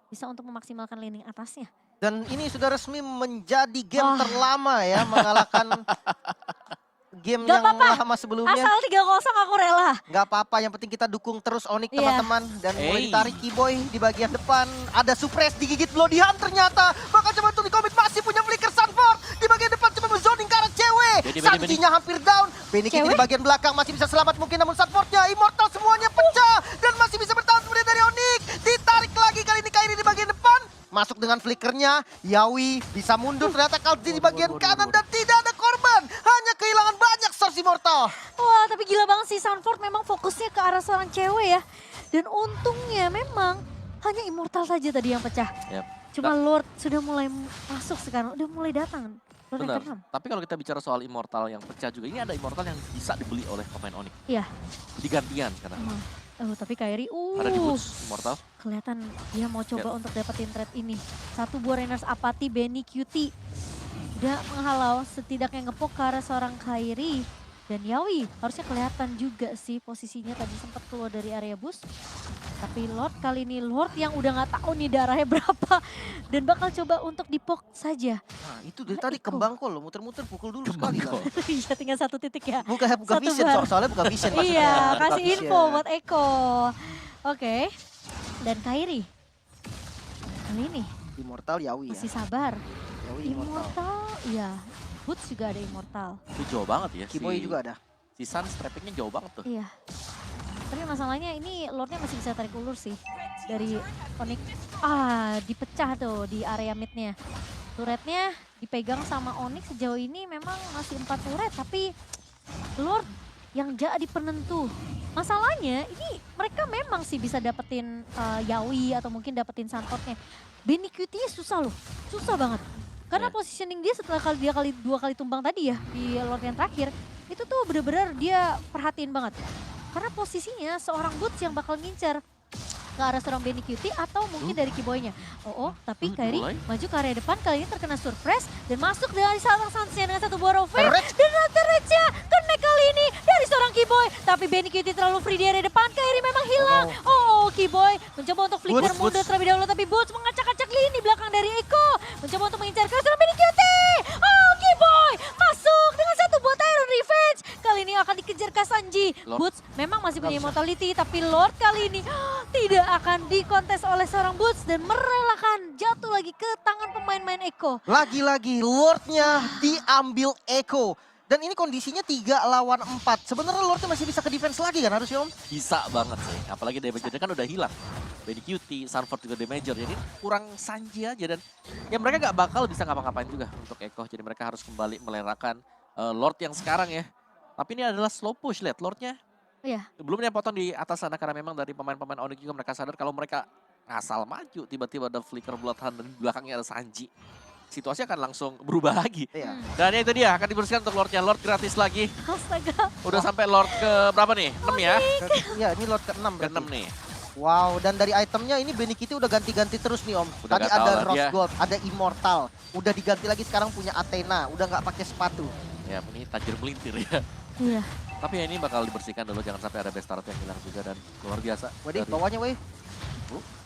bisa untuk memaksimalkan laning atasnya. Dan ini sudah resmi menjadi game Wah. terlama ya. Mengalahkan game Gak yang apa-apa. lama sebelumnya. Asal 3-0 aku rela. Nggak apa-apa, yang penting kita dukung terus Onyx Iya. teman-teman. Dan mulai Hey. ditarik Keyboy di bagian depan. Ada suppress digigit Bloodihan ternyata. Bakal coba untuk dikomit, masih punya flicker Sanford. Di bagian depan coba menzoning ke arah cewek. Benny. Sanjinya hampir down. Benny Kitty Cewek? di bagian belakang masih bisa selamat mungkin. Namun Sanfordnya immortal semuanya pecah. Dan masih bisa bertahan kemudian dari Onyx. Ditarik lagi kali ini Kairi di bagian depan. Masuk dengan flickernya, Yawi bisa mundur ternyata Kaldi di bagian kanan dan tidak ada korban. Hanya kehilangan banyak source immortal. Wah, tapi gila banget sih Sanford memang fokusnya ke arah seorang cewek ya. Dan untungnya memang hanya immortal saja tadi yang pecah. Yap. Cuma Lord sudah mulai masuk sekarang, udah mulai datang. Lord yang Benar. ke-6. Tapi kalau kita bicara soal immortal yang pecah juga, ini ada immortal yang bisa dibeli oleh pemain Onyx. Iya. Digantian sekarang. Emang. Tapi Kairi, Ada di boots Immortal. kelihatan dia mau coba untuk dapetin trade ini. Satu buah Rainers Apathy, Benny Cutie. Udah menghalau, setidaknya ngepok ke arah seorang Kairi. Dan Yawi harusnya kelihatan juga sih posisinya tadi sempat keluar dari area bus. Tapi Lord kali ini, Lord yang udah nggak tahu nih darahnya berapa. Dan bakal coba untuk dipok saja. Nah itu dari Nah, tadi Eko. kembang kol loh, muter-muter pukul dulu sekali lah. Iya tinggal satu titik ya. Bukan Satu vision, bar. soalnya bukan vision maksudnya. Iya, Bukan kasih vision. info buat Eko. Oke. Dan Kairi. Kali ini Immortal Yawi ya. masih sabar. Yawi Immortal. Immortal, iya. Boots juga ada Immortal. Itu jauh banget ya. Kiboy juga ada. Si Sun trappingnya jauh banget tuh. Iya. Tapi masalahnya ini Lordnya masih bisa tarik ulur sih. Dari Onyx. Dipecah tuh di area midnya. Turretnya dipegang sama Onyx sejauh ini memang masih 4 turret. Tapi Lord yang jadi penentu. Masalahnya ini mereka memang sih bisa dapetin Yawi atau mungkin dapetin Santornya. Benny Cutie susah loh, susah banget. Karena Iya. positioning dia setelah dua kali tumbang tadi ya di Lord yang terakhir. Itu tuh bener-bener dia perhatiin banget. Karena posisinya seorang Boots yang bakal ngincer ke arah seorang Benny Cutie atau mungkin dari Kiboynya. Tapi Kairi mulai. maju ke area depan kali ini terkena surprise dan masuk dari seorang Sansnya dengan satu buah Rovage. Turret. Dan Turretnya connect kali ini dari seorang Kiboy. Tapi Benny Cutie terlalu free di area depan, Kairi memang hilang. Kiboy mencoba untuk flicker Boots, mundur Boots. terlebih dahulu tapi Boots mengacak-acak lini belakang dari Eko. Mencoba untuk mengincar ke seorang Benny Cutie. Kiboy masuk dengan satu buah Tyrant Revenge. Kali ini akan dikejar Kasanji. Lord. Boots memang masih punya Nggak bisa. immortality tapi Lord kali ini tidak akan dikontes oleh seorang Boots dan merelakan jatuh lagi ke tangan pemain-pemain Eko. Lagi-lagi Lordnya diambil Eko. Dan ini kondisinya 3 lawan 4. Sebenarnya Lordnya masih bisa ke defense lagi kan harusnya Om? Bisa banget sih. Apalagi damager-nya kan udah hilang. Benny Cutie, Sunford juga damager. Jadi kurang Sanji aja dan ya mereka nggak bakal bisa ngapa-ngapain juga untuk Eko. Jadi mereka harus kembali melerakan Lord yang sekarang ya. Tapi ini adalah slow push, lihat Lordnya. Iya. Belum dia potong di atas sana karena memang dari pemain-pemain Onyx juga mereka sadar kalau mereka ngasal maju. Tiba-tiba ada flicker Bloodhound dan di belakangnya ada Sanji. Situasi akan langsung berubah lagi. Iya. Dan itu dia akan dibersihkan untuk Lordnya. Lord gratis lagi. Astaga. Udah sampai Lord ke berapa nih? 6 ya? Iya ini Lord ke-6 Ke berarti. 6 nih. Wow, dan dari itemnya ini Benny Cutie udah ganti-ganti terus nih Om. Udah Tadi nggak tahu ada lah Rose dia. Gold, ada Immortal. Udah diganti lagi sekarang punya Athena, udah nggak pakai sepatu. Ya ini tajir melintir ya. Iya. Tapi ya ini bakal dibersihkan dulu. Jangan sampai ada best start yang hilang juga. Dan luar biasa. Waduh, Dari- bawahnya weh.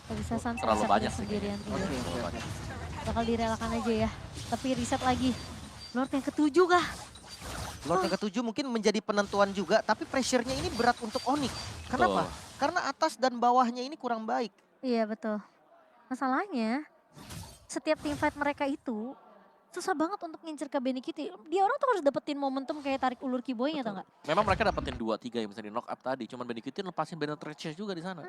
Gak bisa Sans terlalu reset banyak dia sih. sendirian. kayaknya. Iya. Terlalu Oke, banyak. Bakal direlakan aja ya. Tapi reset lagi. Lord yang ketujuh kah? Lord yang ke-7 mungkin menjadi penentuan juga, tapi pressure-nya ini berat untuk Onyx. Kenapa? Betul. Karena atas dan bawahnya ini kurang baik. Iya betul. Masalahnya setiap team fight mereka itu susah banget untuk ngincer ke Benny Cutie. Dia orang tuh harus dapetin momentum kayak tarik ulur Kiboynya tau gak? Memang mereka dapetin 2-3 yang bisa di knock up tadi. Cuman Benny Cutie lepasin banner Treasure juga di sana.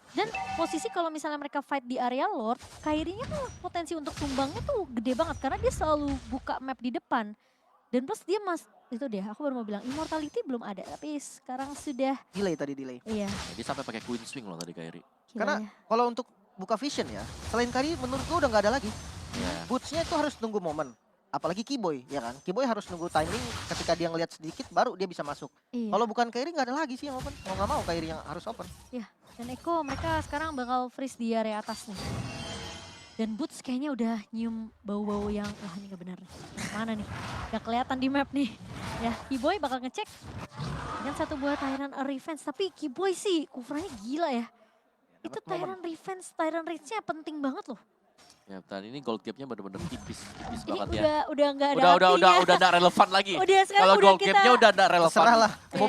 Dan posisi kalau misalnya mereka fight di area Lord, Kairinya tuh potensi untuk tumbangnya tuh gede banget. Karena dia selalu buka map di depan. Dan plus dia itu deh aku baru mau bilang Immortality belum ada. Tapi sekarang sudah, Delay tadi delay. iya. Jadi sampai pakai Queen Swing loh tadi Kairi. Gila Karena ya. kalau untuk buka vision ya, selain Kari menurut gue udah nggak ada lagi. Ya. Boots-nya itu harus nunggu momen. Apalagi Kiboy, ya kan? Kiboy harus nunggu timing ketika dia ngelihat sedikit baru dia bisa masuk. Iya. Kalau bukan Kairi nggak ada lagi sih yang open. Mau nggak mau Kairi yang harus open. Dan Eko mereka sekarang bakal freeze di area atas nih. Dan Boots kayaknya udah nyium bau-bau yang, wah ini gak benar nih. Mana nih? Gak kelihatan di map nih. Ya, Kiboy bakal ngecek dengan satu buah Tyrant Revenge. Tapi Kiboy sih covernya gila ya. Itu Dapat momen. Tyrant Revenge, Tyrant Rage-nya penting banget loh. Ya, dan ini gold gap-nya bener-bener tipis Ini banget ya. udah gak ada artinya. Udah nggak relevan lagi. Udah sekarang Kalau udah gold kita, gap-nya udah nggak relevan. Terserah lah. Mau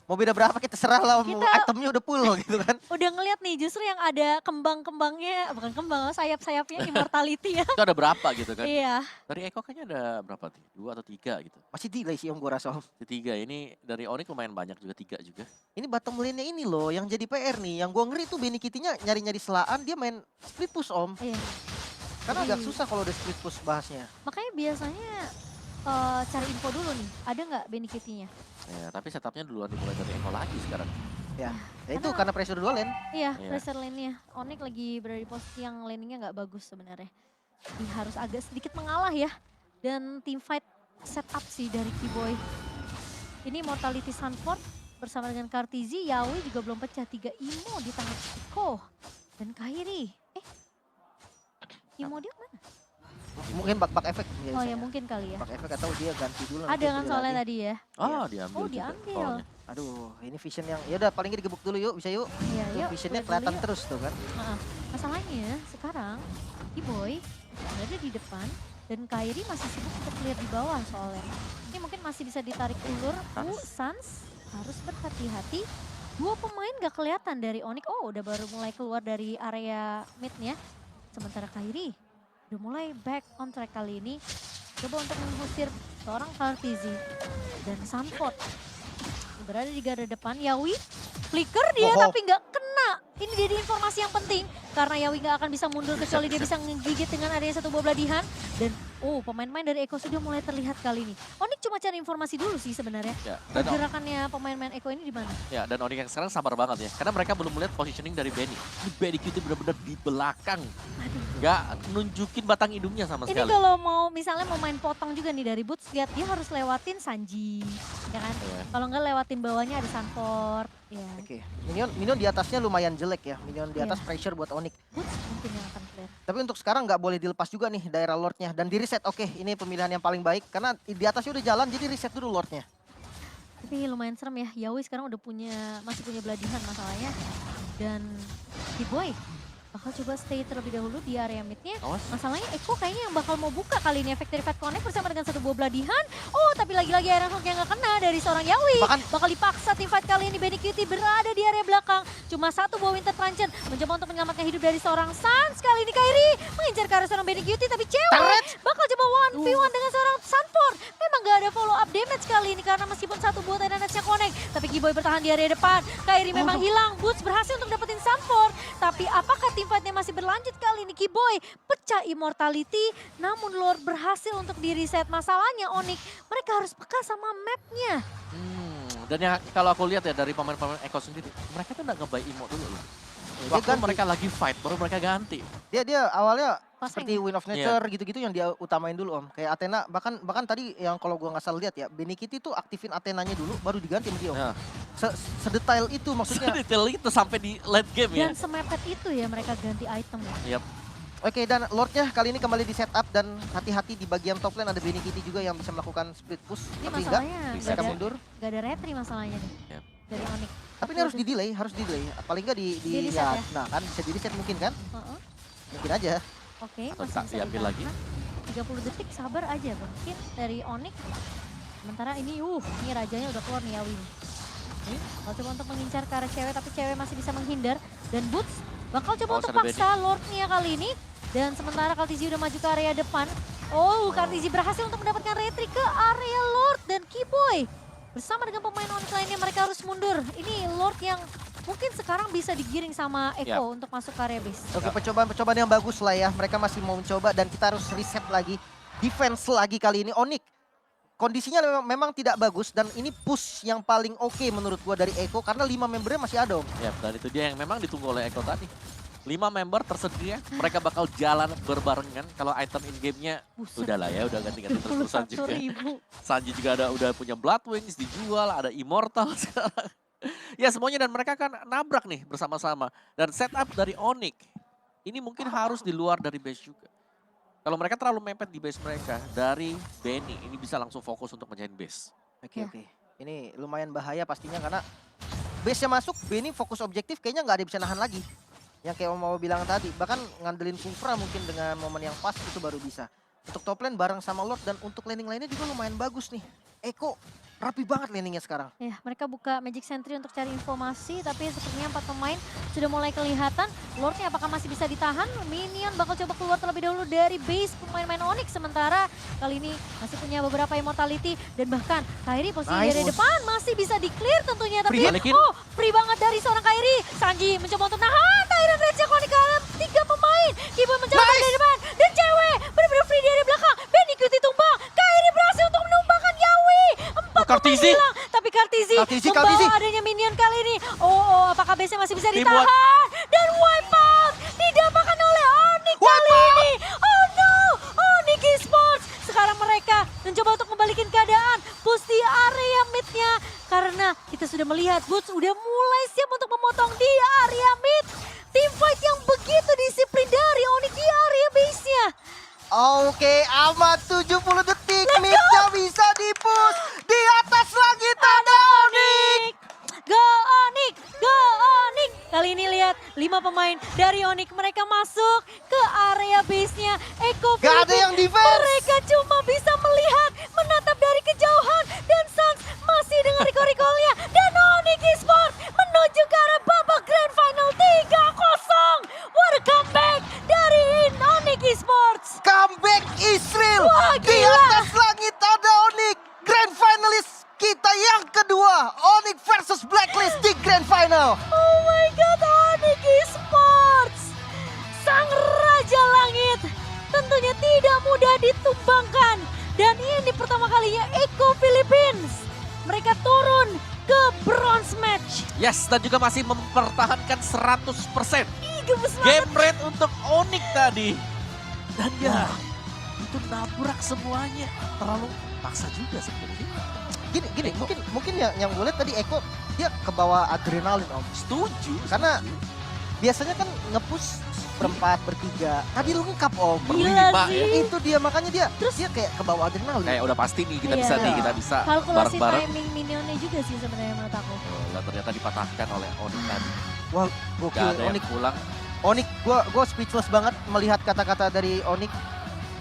Iya. beda berapa kita serah lah. Mau Kita- itemnya udah full gitu kan. udah ngeliat nih justru yang ada kembang-kembangnya, bukan kembang, sayap-sayapnya Immortality ya. Itu ada berapa gitu kan. Iya. Dari Eko kayaknya ada berapa nih? 2 atau 3 gitu. Masih delay sih Om gue rasa Om. Tiga ini dari Onyx lumayan banyak juga, 3 juga. Ini bottom lane-nya ini loh yang jadi PR nih. Yang gue ngeri tuh Benny Cutie-nya nyari-nyari selaan dia main split push Om. Iya. Karena agak Jadi- susah kalau udah split push bahasnya. Makanya biasanya cari info dulu nih, ada nggak Benny Cutie-nya? Ya, tapi setupnya duluan dimulai dari Eko lagi sekarang. Ya itu karena pressure dua lane. Iya, Iya. pressure lane-nya. Onyx lagi berada di posisi yang landingnya nggak bagus sebenarnya. Dia harus agak sedikit mengalah ya. Dan team fight setup sih dari Kiboy. Ini Mortality Sunford bersama dengan Kartizi, Yawi juga belum pecah. 3 Imo di tangan Eko dan Kairi. Imo dia mana? Mungkin bak efek Oh ya mungkin kali ya. Bak efek atau dia ganti dulu. Ada kan soalnya tadi ya. Oh, diambil Oh juga diambil. powernya. Aduh, ini vision yang ya udah paling nggak digebuk dulu yuk, bisa yuk. Iya Tuh, yuk. visionnya lihat dulu kelihatan yuk. terus tuh kan. Masalahnya sekarang Kiboy berada di depan dan Kairi masih sibuk untuk clear di bawah soalnya. Ini mungkin masih bisa ditarik ulur. Sans harus berhati-hati. 2 pemain gak kelihatan dari Onyx. Oh udah baru mulai keluar dari area midnya. Sementara Kairi udah mulai back on track kali ini. Coba untuk mengusir seorang Kartizi dan Sunpot. Berada di garda depan. Yawi flicker dia tapi nggak kena. Ini jadi informasi yang penting. Karena Yawi nggak akan bisa mundur kecuali dia bisa ngegigit dengan adanya 1 buah beladihan. Dan pemain-pemain dari Eko sudah mulai terlihat kali ini. Onyx cuma cari informasi dulu sih sebenarnya. Ya, dan Pergerakannya pemain-main Eko ini di mana? Ya, dan Onyx yang sekarang sabar banget ya. Karena mereka belum melihat positioning dari Benny. Ini Benny kita benar-benar di belakang. Aduh. Nggak nunjukin batang hidungnya sama Ini sekali. kalau mau misalnya mau main potong juga nih dari Boots, lihat dia harus lewatin Sanji. Ya kan? Iya. Kalau nggak lewatin bawahnya ada Sunport. Ya. Oke, minion di atasnya lumayan jelek ya. Minion di atas Iya. pressure buat Onyx. Boots mungkin yang akan clear. Tapi untuk sekarang nggak boleh dilepas juga nih daerah lordnya dan di reset. Oke, ini pemilihan yang paling baik karena di atasnya udah jalan jadi reset dulu lordnya. Tapi lumayan serem ya. Yawi sekarang udah masih punya beladihan masalahnya. Dan Kiboy bakal coba stay terlebih dahulu di area midnya. Awas. Masalahnya Eko kayaknya yang bakal mau buka kali ini efek dari Fight Connect bersama dengan 1 buah beladihan. Oh tapi lagi-lagi Iron Hook yang gak kena dari seorang Yawi. Bakal dipaksa tim fight kali ini. Benny Cutie berada di area belakang. Cuma 1 buah Winter Truncheon mencoba untuk menyelamatkan hidup dari seorang Sans. Kali ini Kairi mengincar ke arah seorang Benny Cutie tapi cewek bakal coba 1v1 dengan seorang Sunport. Memang gak ada follow up damage kali ini karena meskipun 1 buah Titanic-nya connect. Tapi Kiboy bertahan di area depan. Kairi memang hilang. Boots berhasil untuk dapetin Sunport. Tapi apakah tim fightnya masih berlanjut kali ini? Kiboy pecah immortality. Namun Lord berhasil untuk di reset. Masalahnya Onyx mereka harus peka sama mapnya. Dan yang kalau aku lihat ya dari pemain-pemain Eko sendiri, mereka tuh nggak nge-buy emo dulu loh. Dia Waktu ganti. mereka lagi fight, baru mereka ganti. Dia awalnya Pasang seperti ya? Wind of Nature gitu-gitu yang dia utamain dulu Om. Kayak Athena bahkan tadi yang kalau gua nggak salah lihat ya, Benny Cutie tuh aktifin Athenanya dulu baru diganti sama dia Om. Ya. Sedetail itu maksudnya. Detail itu sampai di late game ya. Dan semepet itu ya mereka ganti item ya. Yap. Oke, dan Lordnya kali ini kembali di setup dan hati-hati di bagian top lane ada Benny Cutie juga yang bisa melakukan split push. Ini Tapi enggak, masalahnya mereka mundur. gak ada retry masalahnya nih Yap. dari Onyx. Tapi ini harus di delay. Paling enggak Di di reset ya, ya? nah kan bisa di reset mungkin kan? Heeh. Mungkin aja. Oke, Atau masih bisa diambil lagi. ditahan. 30 detik sabar aja mungkin dari Onyx. Sementara ini rajanya udah keluar nih Yawi nih. Bakal coba untuk mengincar ke arah cewek tapi cewek masih bisa menghindar. Dan Boots bakal coba untuk ada paksa Lordnya kali ini. Dan sementara Kartizi udah maju ke area depan. Kartizi berhasil untuk mendapatkan retry ke area Lord dan Kiboy. Bersama dengan pemain Onyx lainnya mereka harus mundur. Ini Lord yang mungkin sekarang bisa digiring sama Eko untuk masuk ke area base. Oke, percobaan yang bagus lah ya. Mereka masih mau mencoba dan kita harus reset lagi. Defense lagi kali ini Onyx. Kondisinya memang tidak bagus dan ini push yang paling oke menurut gua dari Eko karena 5 membernya masih ada Om. Ya, dan itu dia yang memang ditunggu oleh Eko tadi. 5 member tersedia, mereka bakal jalan berbarengan. Kalau item in-game-nya udah lah ya, udah ganti-ganti terus-terusan juga. 21.000. Sanji juga udah punya Blood Wings dijual, ada Immortal sekarang. Ya semuanya dan mereka kan nabrak nih bersama-sama. Dan setup dari Onyx, ini mungkin harus di luar dari base juga. Kalau mereka terlalu mepet di base mereka, dari Benny ini bisa langsung fokus untuk menjadi base. Oke. Ya. Ini lumayan bahaya pastinya karena base-nya masuk, Benny fokus objektif kayaknya nggak ada yang bisa nahan lagi. Yang kayak Om mau bilang tadi, bahkan ngandelin Kufra mungkin dengan momen yang pas itu baru bisa. Untuk top lane bareng sama Lord dan untuk laning lainnya juga lumayan bagus nih. Eko rapi banget laningnya sekarang. Ya, mereka buka Magic Sentry untuk cari informasi, tapi sepertinya 4 pemain sudah mulai kelihatan. Lordnya apakah masih bisa ditahan? Minion bakal coba keluar terlebih dahulu dari base pemain-pemain Onyx. Sementara kali ini masih punya beberapa immortality. Dan bahkan Kairi posisi dari depan masih bisa di-clear tentunya. Tapi Balikin. free banget dari seorang Kairi. Sanji mencoba untuk nahan. Tyrant Rage Onyx kalah 3 pemain. Kiboy mencoba dari depan. Dan cewek benar-benar free dari belakang. Benny Cutie tumbang. Kairi berhasil untuk menumbangkan Yawi. 4 Kartizi. hilang, tapi Kartizi membawa adanya minion kali ini. Apakah base-nya masih bisa ditahan? Dan wipe out didapatkan oleh Onyx kali ini. Oh no, Onyx Esports. Sekarang mereka mereka mencoba untuk membalikin keadaan. Push di area mid-nya. Karena kita sudah melihat Boots udah mulai siap untuk memotong di area mid. Teamfight yang begitu disiplin dari Onyx di area base-nya. Oke, amat 70 detik. Mid-nya bisa di-push. Di atas langit ada Onyx. Go Onyx, go Onyx. Kali ini lihat 5 pemain dari Onyx, mereka masuk ke area base-nya Eko Gak ada Philippines. yang defense. Mereka cuma bisa melihat, menatap dari kejauhan, dan Suns masih dengan recall-recall-nya. Dan Onyx Esports menuju ke arah babak Grand Final 3-0. What a comeback dari Onyx Esports. Comeback Israel. Wah, Di gila. atas langit ada Onyx. Grand Finalist kita yang kedua. Onyx versus Blacklist di Grand Final. Oh my god, Onyx Esports. Sang Raja Langit tentunya tidak mudah ditumbangkan. Dan ini pertama kalinya Eko Philippines. Mereka turun ke bronze match. Yes, dan juga masih mempertahankan 100%. Ih, gemes banget. Game rate untuk Onyx tadi. Dan ya, itu nabrak semuanya. Terlalu paksa juga sebenarnya. Gini, Eko. mungkin yang gue lihat tadi Eko dia kebawa adrenalin Om. Setuju. Karena setuju. biasanya kan nge-push berempat, bertiga. Tadi lu ngekap Om. Gila berlima, sih. ya. Itu dia makanya dia Terus- dia kayak kebawa adrenalin. Kayak udah pasti nih kita Iya. bisa nih, kita bisa Kalkulasi bareng-bareng. timing minionnya juga sih sebenarnya menurut aku. Dan ternyata dipatahkan oleh Onyx tadi. Wah, Gak gokil ada yang Onyx. pulang. Onyx, gue speechless banget melihat kata-kata dari Onyx.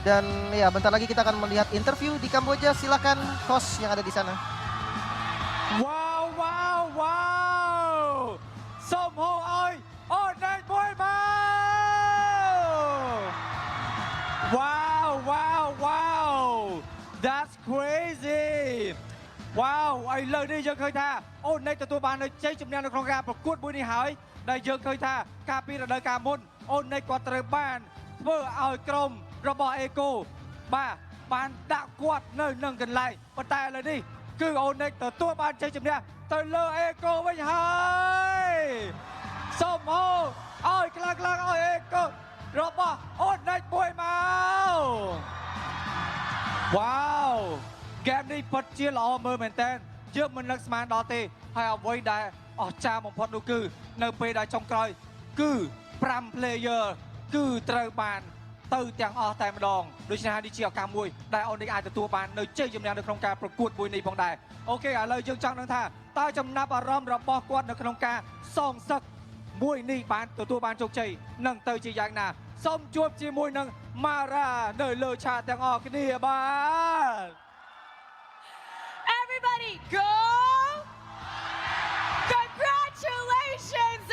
Dan ya bentar lagi kita akan melihat interview di Kamboja. Silakan host yang ada di sana. Wow, wow, wow! Som Ho ơi, Onyx Boy Mau! Wow, wow, wow! That's crazy! Wow, ឥឡូវនេះយើងឃើញថា Onyx ទទួលបាននូវជ័យជំនះនៅក្នុងការប្រកួតមួយនេះហើយដែលយើងឃើញថាកាលពីរដូវកាលមុន Onyx គាត់ត្រូវបានធ្វើឲ្យក្រុមរបស់ Eco បានដាក់គាត់នៅនឹងកន្លែងប៉ុន្តែឥឡូវនេះគឺ Onyx ទទួលបានជ័យជំនះទៅលើ Eco វិញហើយសូមហៅឲ្យខ្លាំងៗឲ្យ Eco របស់ Onyx មួយមក វ៉ាវហ្គេមនេះពិតជាល្អមើលមែនតើយើងមិននឹកស្មានដល់ទេហើយអ្វីដែលអស្ចារ្យបំផុតនោះគឺនៅពេលដែលចុងក្រោយគឺ5 player គឺត្រូវបានទៅទាំងអស់តែម្ដងដូច្នេះហើយនេះជាឱកាសមួយដែល Onyx អាចទទួលបាននៅជ័យជំនះនៅក្នុងការប្រកួតមួយនេះផងដែរអូខេឥឡូវយើងចង់ដឹងថាតើចំណាប់អារម្មណ៍របស់គាត់នៅក្នុងការសងសឹកមួយនេះបានទទួលបានជោគជ័យនឹងទៅជាយ៉ាងណាសូមជួបជាមួយនឹង Mara នៅលើឆាកទាំងអស់គ្នាបាទ Everybody go! Congratulations,